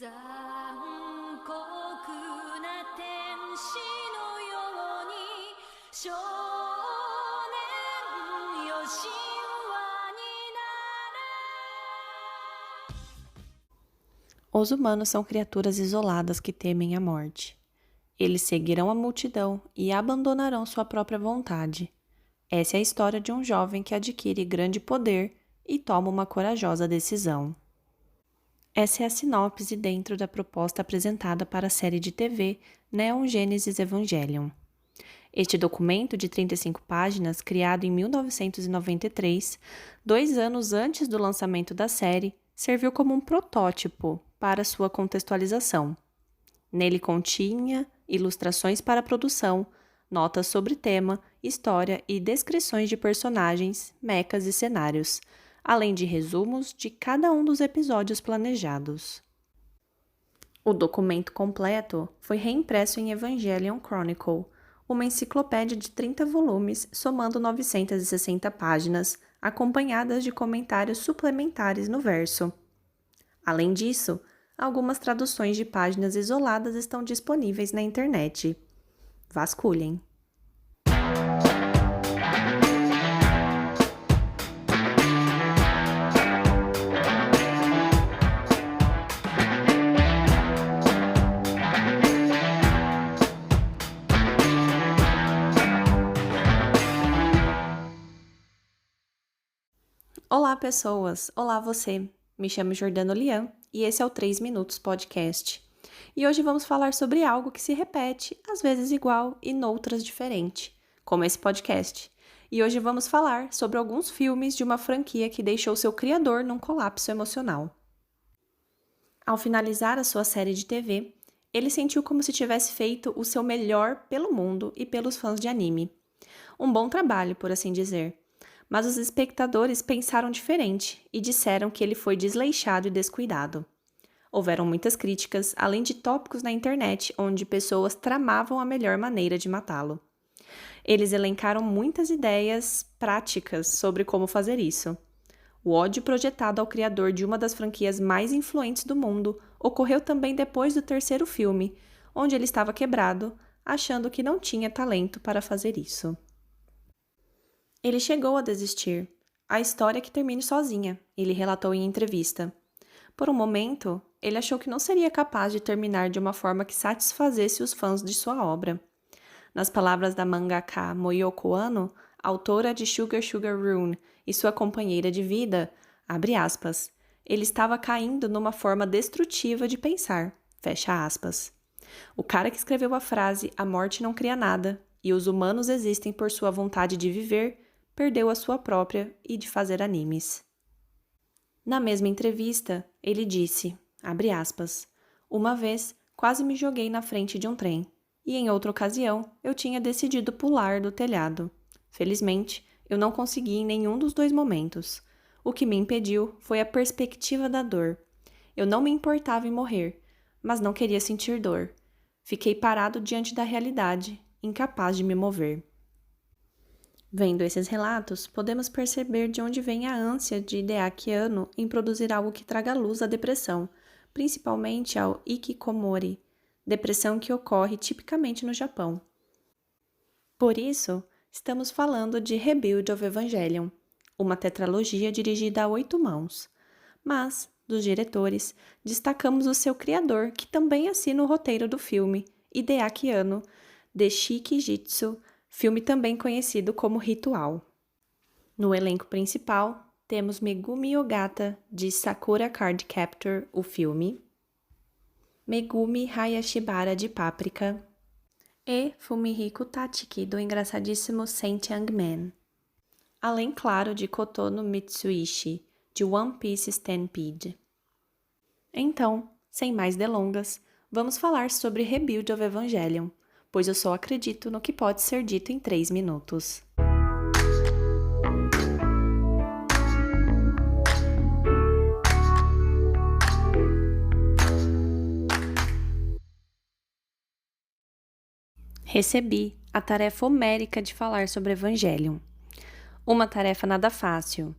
残酷な天使のように少年よ神話になれ。 Os humanos são criaturas isoladas que temem a morte. Eles seguirão a multidão e abandonarão sua própria vontade. Essa é a história de um jovem que adquire grande poder e toma uma corajosa decisão. Essa é a sinopse dentro da proposta apresentada para a série de TV Neon Genesis Evangelion. Este documento de 35 páginas, criado em 1993, 2 anos antes do lançamento da série, serviu como um protótipo para sua contextualização. Nele continha ilustrações para a produção, notas sobre tema, história e descrições de personagens, mechas e cenários, além de resumos de cada um dos episódios planejados. O documento completo foi reimpresso em Evangelion Chronicle, uma enciclopédia de 30 volumes, somando 960 páginas, acompanhadas de comentários suplementares no verso. Além disso, algumas traduções de páginas isoladas estão disponíveis na internet. Vasculhem! Olá, pessoas! Olá, você! Me chamo Jordano Lian e esse é o 3 Minutos Podcast. E hoje vamos falar sobre algo que se repete, às vezes igual e noutras diferente, como esse podcast. E hoje vamos falar sobre alguns filmes de uma franquia que deixou seu criador num colapso emocional. Ao finalizar a sua série de TV, ele sentiu como se tivesse feito o seu melhor pelo mundo e pelos fãs de anime. Um bom trabalho, por assim dizer. Mas os espectadores pensaram diferente e disseram que ele foi desleixado e descuidado. Houveram muitas críticas, além de tópicos na internet onde pessoas tramavam a melhor maneira de matá-lo. Eles elencaram muitas ideias práticas sobre como fazer isso. O ódio projetado ao criador de uma das franquias mais influentes do mundo ocorreu também depois do terceiro filme, onde ele estava quebrado, achando que não tinha talento para fazer isso. Ele chegou a desistir. A história que termine sozinha, ele relatou em entrevista. Por um momento, ele achou que não seria capaz de terminar de uma forma que satisfazesse os fãs de sua obra. Nas palavras da mangaka Moyoko Ano, autora de Sugar Sugar Rune e sua companheira de vida, abre aspas, ele estava caindo numa forma destrutiva de pensar, fecha aspas. O cara que escreveu a frase "A morte não cria nada" e os humanos existem por sua vontade de viver, perdeu a sua própria e de fazer animes. Na mesma entrevista, ele disse, abre aspas, uma vez quase me joguei na frente de um trem, e em outra ocasião eu tinha decidido pular do telhado. Felizmente, eu não consegui em nenhum dos dois momentos. O que me impediu foi a perspectiva da dor. Eu não me importava em morrer, mas não queria sentir dor. Fiquei parado diante da realidade, incapaz de me mover. Vendo esses relatos, podemos perceber de onde vem a ânsia de Hideaki Anno em produzir algo que traga luz à depressão, principalmente ao hikikomori, depressão que ocorre tipicamente no Japão. Por isso, estamos falando de Rebuild of Evangelion, uma tetralogia dirigida a 8 mãos. Mas, dos diretores, destacamos o seu criador, que também assina o roteiro do filme, Hideaki Anno, de Shikijitsu, filme também conhecido como Ritual. No elenco principal, temos Megumi Ogata, de Sakura Card Captor, o filme, Megumi Hayashibara, de Paprika, e Fumihiko Tachiki, do engraçadíssimo Saint Young Man. Além, claro, de Kotono Mitsuishi, de One Piece Stampede. Então, sem mais delongas, vamos falar sobre Rebuild of Evangelion, pois eu só acredito no que pode ser dito em 3 minutos. Recebi a tarefa homérica de falar sobre Evangelion. Uma tarefa nada fácil.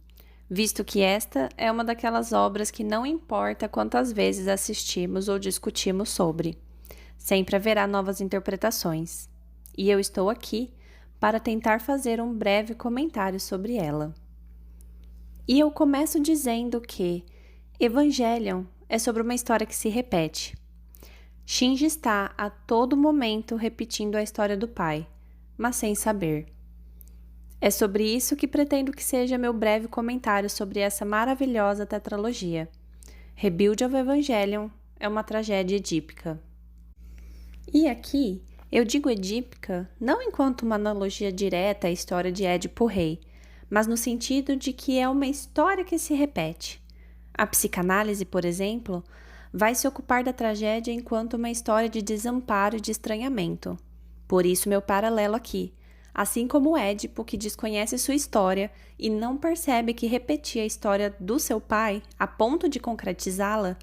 visto que esta é uma daquelas obras que não importa quantas vezes assistimos ou discutimos sobre, sempre haverá novas interpretações, e eu estou aqui para tentar fazer um breve comentário sobre ela. E eu começo dizendo que Evangelion é sobre uma história que se repete. Shinji está a todo momento repetindo a história do pai, mas sem saber. É sobre isso que pretendo que seja meu breve comentário sobre essa maravilhosa tetralogia. Rebuild of Evangelion é uma tragédia edípica. E aqui, eu digo edípica não enquanto uma analogia direta à história de Édipo Rei, mas no sentido de que é uma história que se repete. A psicanálise, por exemplo, vai se ocupar da tragédia enquanto uma história de desamparo e de estranhamento. Por isso meu paralelo aqui. Assim como Édipo, que desconhece sua história e não percebe que repetir a história do seu pai a ponto de concretizá-la,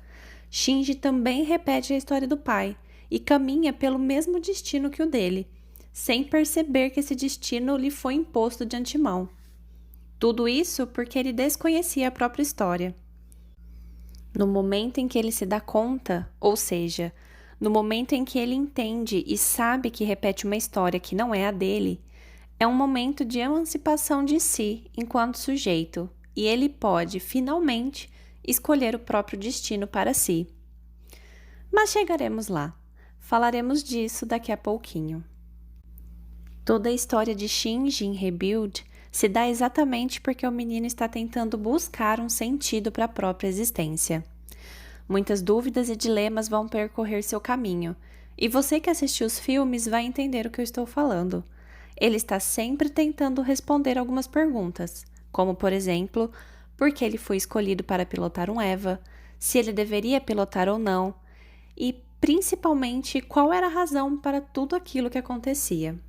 Shinji também repete a história do pai e caminha pelo mesmo destino que o dele, sem perceber que esse destino lhe foi imposto de antemão. Tudo isso porque ele desconhecia a própria história. No momento em que ele se dá conta, ou seja, no momento em que ele entende e sabe que repete uma história que não é a dele, é um momento de emancipação de si enquanto sujeito, e ele pode, finalmente, escolher o próprio destino para si. Mas chegaremos lá. Falaremos disso daqui a pouquinho. Toda a história de Shinji em Rebuild se dá exatamente porque o menino está tentando buscar um sentido para a própria existência. Muitas dúvidas e dilemas vão percorrer seu caminho, e você que assistiu os filmes vai entender o que eu estou falando. Ele está sempre tentando responder algumas perguntas, como, por exemplo, por que ele foi escolhido para pilotar um EVA, se ele deveria pilotar ou não, e, principalmente, qual era a razão para tudo aquilo que acontecia.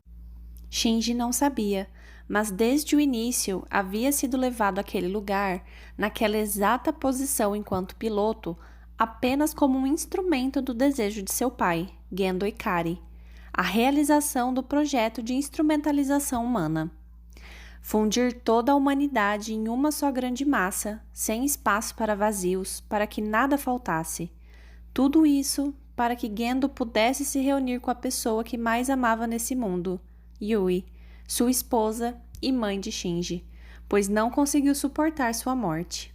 Shinji não sabia, mas desde o início havia sido levado àquele lugar, naquela exata posição enquanto piloto, apenas como um instrumento do desejo de seu pai, Gendo Ikari, a realização do projeto de instrumentalização humana. Fundir toda a humanidade em uma só grande massa, sem espaço para vazios, para que nada faltasse. Tudo isso para que Gendo pudesse se reunir com a pessoa que mais amava nesse mundo, Yui, sua esposa e mãe de Shinji, pois não conseguiu suportar sua morte.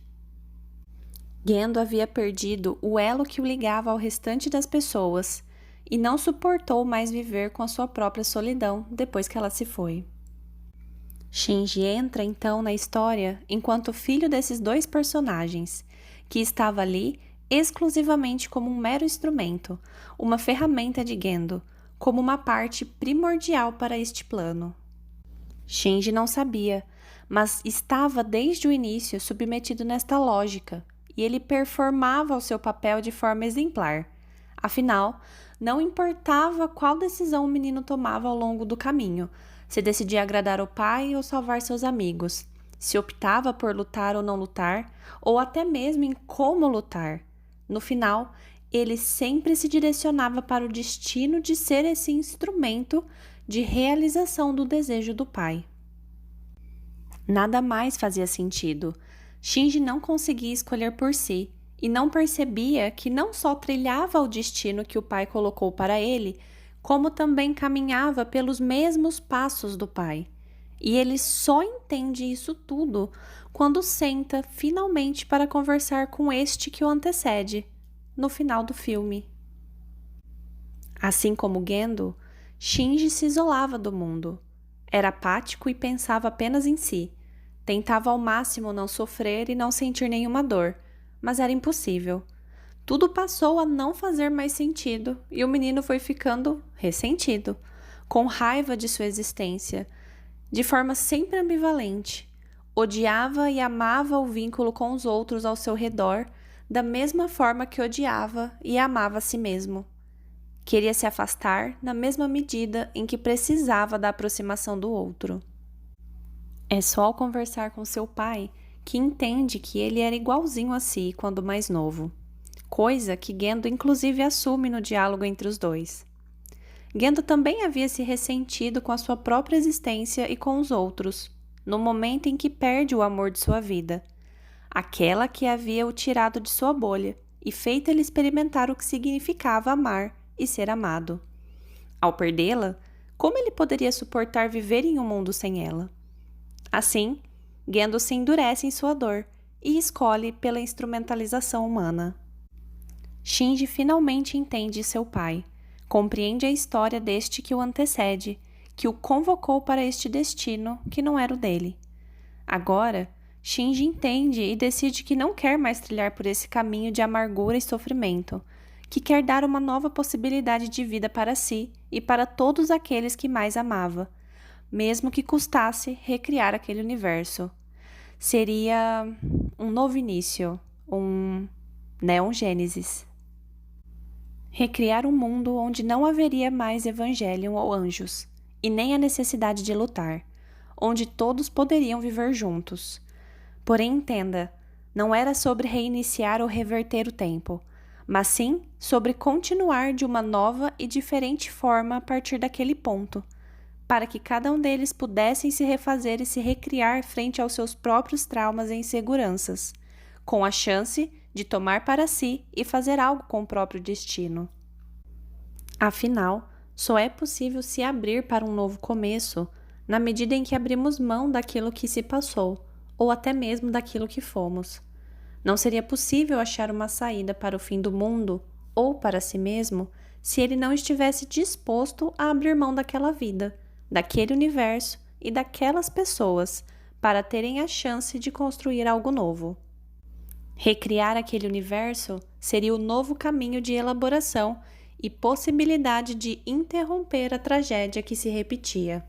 Gendo havia perdido o elo que o ligava ao restante das pessoas e não suportou mais viver com a sua própria solidão depois que ela se foi. Shinji entra então na história enquanto filho desses dois personagens, que estava ali exclusivamente como um mero instrumento, uma ferramenta de Gendo, como uma parte primordial para este plano. Shinji não sabia, mas estava desde o início submetido nesta lógica, e ele performava o seu papel de forma exemplar. Afinal, não importava qual decisão o menino tomava ao longo do caminho, se decidia agradar o pai ou salvar seus amigos, se optava por lutar ou não lutar, ou até mesmo em como lutar. No final, ele sempre se direcionava para o destino de ser esse instrumento de realização do desejo do pai. Nada mais fazia sentido. Shinji não conseguia escolher por si e não percebia que não só trilhava o destino que o pai colocou para ele, como também caminhava pelos mesmos passos do pai. E ele só entende isso tudo quando senta finalmente para conversar com este que o antecede, no final do filme. Assim como Gendo, Shinji se isolava do mundo. Era apático e pensava apenas em si. Tentava ao máximo não sofrer e não sentir nenhuma dor, mas era impossível. Tudo passou a não fazer mais sentido e o menino foi ficando ressentido, com raiva de sua existência, de forma sempre ambivalente. Odiava e amava o vínculo com os outros ao seu redor, da mesma forma que odiava e amava a si mesmo. Queria se afastar na mesma medida em que precisava da aproximação do outro. É só ao conversar com seu pai que entende que ele era igualzinho a si quando mais novo, coisa que Gendo inclusive assume no diálogo entre os dois. Gendo também havia se ressentido com a sua própria existência e com os outros, no momento em que perde o amor de sua vida, aquela que havia o tirado de sua bolha e feito ele experimentar o que significava amar e ser amado. Ao perdê-la, como ele poderia suportar viver em um mundo sem ela? Assim, Gendo se endurece em sua dor e escolhe pela instrumentalização humana. Shinji finalmente entende seu pai, compreende a história deste que o antecede, que o convocou para este destino que não era o dele. Agora, Shinji entende e decide que não quer mais trilhar por esse caminho de amargura e sofrimento, que quer dar uma nova possibilidade de vida para si e para todos aqueles que mais amava, mesmo que custasse recriar aquele universo. Seria um novo início, um Neon Gênesis. Recriar um mundo onde não haveria mais Evangelion ou anjos, e nem a necessidade de lutar, onde todos poderiam viver juntos. Porém, entenda, não era sobre reiniciar ou reverter o tempo, mas sim sobre continuar de uma nova e diferente forma a partir daquele ponto, para que cada um deles pudessem se refazer e se recriar frente aos seus próprios traumas e inseguranças, com a chance de tomar para si e fazer algo com o próprio destino. Afinal, só é possível se abrir para um novo começo na medida em que abrimos mão daquilo que se passou, ou até mesmo daquilo que fomos. Não seria possível achar uma saída para o fim do mundo, ou para si mesmo, se ele não estivesse disposto a abrir mão daquela vida, daquele universo e daquelas pessoas, para terem a chance de construir algo novo. Recriar aquele universo seria o novo caminho de elaboração e possibilidade de interromper a tragédia que se repetia.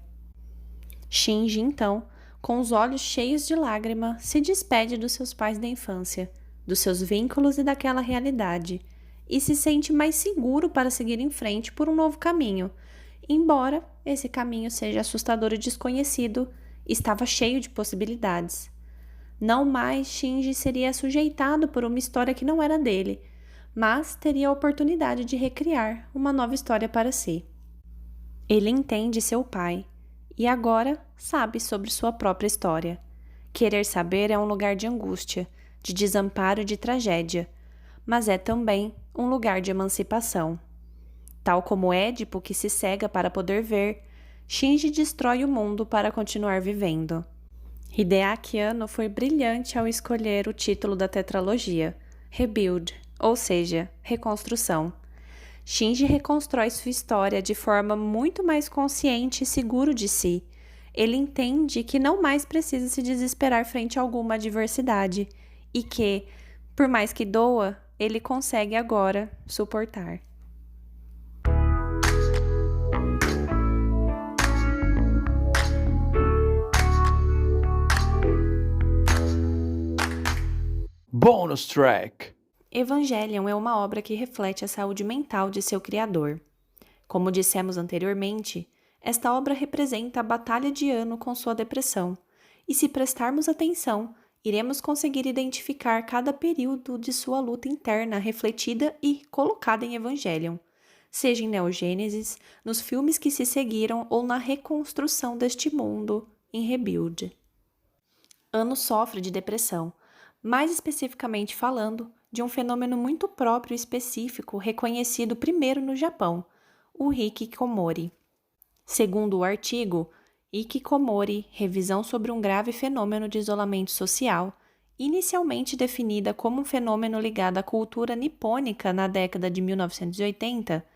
Shinji, então, com os olhos cheios de lágrima, se despede dos seus pais da infância, dos seus vínculos e daquela realidade, e se sente mais seguro para seguir em frente por um novo caminho, embora esse caminho seja assustador e desconhecido, estava cheio de possibilidades. Não mais Shinji seria sujeitado por uma história que não era dele, mas teria a oportunidade de recriar uma nova história para si. Ele entende seu pai e agora sabe sobre sua própria história. Querer saber é um lugar de angústia, de desamparo e de tragédia, mas é também um lugar de emancipação. Tal como Édipo que se cega para poder ver, Shinji destrói o mundo para continuar vivendo. Hideaki Anno foi brilhante ao escolher o título da tetralogia, Rebuild, ou seja, reconstrução. Shinji reconstrói sua história de forma muito mais consciente e seguro de si. Ele entende que não mais precisa se desesperar frente a alguma adversidade e que, por mais que doa, ele consegue agora suportar. Bonus track. Evangelion é uma obra que reflete a saúde mental de seu criador. Como dissemos anteriormente, esta obra representa a batalha de Anno com sua depressão, e se prestarmos atenção, iremos conseguir identificar cada período de sua luta interna refletida e colocada em Evangelion, seja em Neogênesis, nos filmes que se seguiram ou na reconstrução deste mundo em Rebuild. Anno sofre de depressão, mais especificamente falando, de um fenômeno muito próprio e específico reconhecido primeiro no Japão, o hikikomori. Segundo o artigo Hikikomori, revisão sobre um grave fenômeno de isolamento social, inicialmente definida como um fenômeno ligado à cultura nipônica na década de 1980,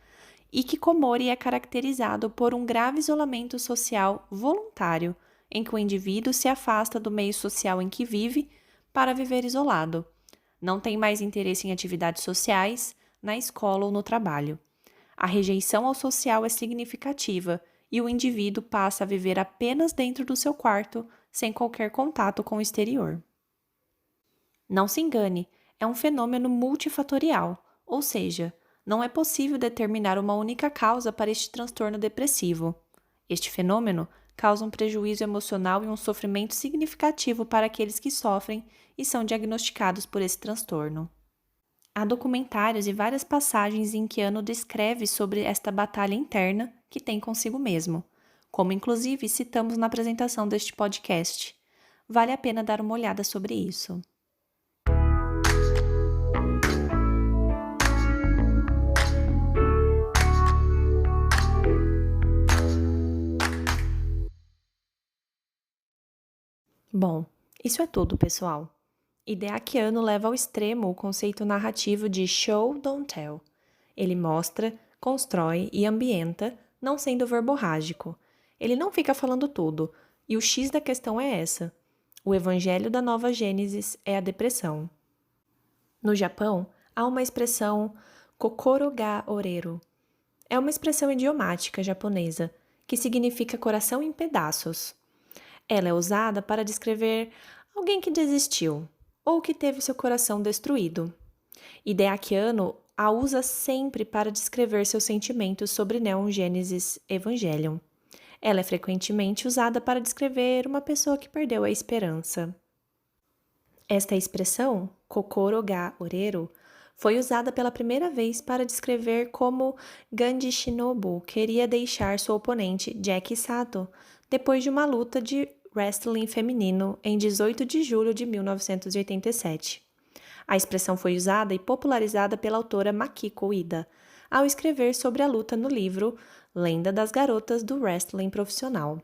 hikikomori é caracterizado por um grave isolamento social voluntário, em que o indivíduo se afasta do meio social em que vive para viver isolado. Não tem mais interesse em atividades sociais, na escola ou no trabalho. A rejeição ao social é significativa e o indivíduo passa a viver apenas dentro do seu quarto, sem qualquer contato com o exterior. Não se engane, é um fenômeno multifatorial, ou seja, não é possível determinar uma única causa para este transtorno depressivo. Este fenômeno causa um prejuízo emocional e um sofrimento significativo para aqueles que sofrem e são diagnosticados por esse transtorno. Há documentários e várias passagens em que Anno descreve sobre esta batalha interna que tem consigo mesmo, como inclusive citamos na apresentação deste podcast. Vale a pena dar uma olhada sobre isso. Bom, isso é tudo, pessoal. Hideaki Anno leva ao extremo o conceito narrativo de show, don't tell. Ele mostra, constrói e ambienta, não sendo verborrágico. Ele não fica falando tudo, e o X da questão é essa. O evangelho da nova Gênesis é a depressão. No Japão, há uma expressão kokoro ga oreru. É uma expressão idiomática japonesa que significa coração em pedaços. Ela é usada para descrever alguém que desistiu ou que teve seu coração destruído. Hideaki Anno a usa sempre para descrever seus sentimentos sobre Neon Genesis Evangelion. Ela é frequentemente usada para descrever uma pessoa que perdeu a esperança. Esta expressão, kokoro ga oreru, foi usada pela primeira vez para descrever como Ganji Shinobu queria deixar sua oponente Jackie Sato depois de uma luta de wrestling feminino em 18 de julho de 1987. A expressão foi usada e popularizada pela autora Makiko Ueda ao escrever sobre a luta no livro Lenda das Garotas do Wrestling Profissional.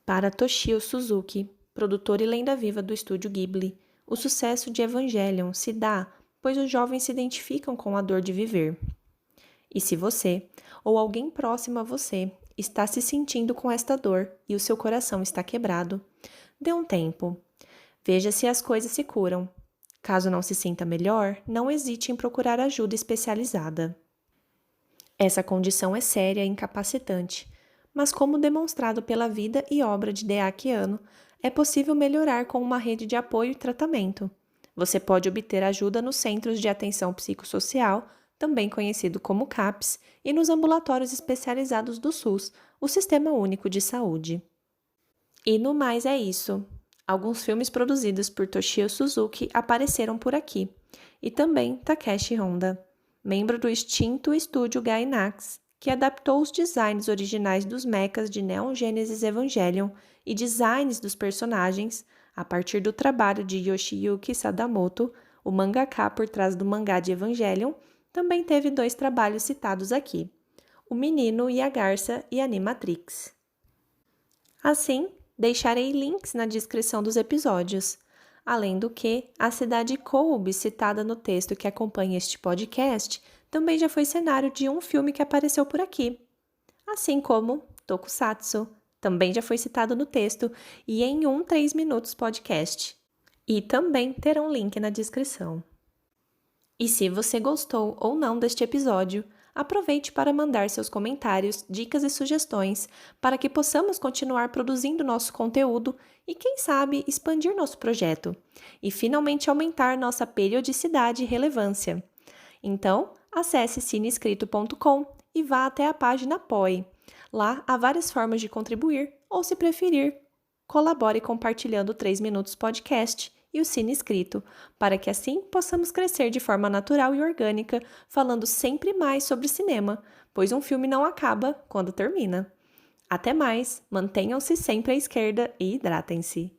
Para Toshio Suzuki, produtor e lenda viva do estúdio Ghibli, o sucesso de Evangelion se dá pois os jovens se identificam com a dor de viver. E se você, ou alguém próximo a você, está se sentindo com esta dor e o seu coração está quebrado, dê um tempo. Veja se as coisas se curam. Caso não se sinta melhor, não hesite em procurar ajuda especializada. Essa condição é séria e incapacitante, mas como demonstrado pela vida e obra de Hideaki Anno, é possível melhorar com uma rede de apoio e tratamento. Você pode obter ajuda nos Centros de Atenção Psicossocial, também conhecido como CAPS, e nos ambulatórios especializados do SUS, o Sistema Único de Saúde. E no mais é isso. Alguns filmes produzidos por Toshio Suzuki apareceram por aqui, e também Takeshi Honda, membro do extinto estúdio Gainax, que adaptou os designs originais dos mechas de Neon Genesis Evangelion e designs dos personagens a partir do trabalho de Yoshiyuki Sadamoto, o mangaka por trás do mangá de Evangelion. Também teve 2 trabalhos citados aqui, O Menino e a Garça e Animatrix. Assim, deixarei links na descrição dos episódios. Além do que, a cidade Kobe, citada no texto que acompanha este podcast, também já foi cenário de um filme que apareceu por aqui. Assim como Tokusatsu, também já foi citado no texto e em um 3 minutos podcast. E também terão link na descrição. E se você gostou ou não deste episódio, aproveite para mandar seus comentários, dicas e sugestões para que possamos continuar produzindo nosso conteúdo e, quem sabe, expandir nosso projeto e finalmente aumentar nossa periodicidade e relevância. Então, acesse cinescrito.com e vá até a página Apoie. Lá há várias formas de contribuir ou, se preferir, colabore compartilhando o 3 Minutos Podcast e o Cine Escrito, para que assim possamos crescer de forma natural e orgânica, falando sempre mais sobre cinema, pois um filme não acaba quando termina. Até mais, mantenham-se sempre à esquerda e hidratem-se.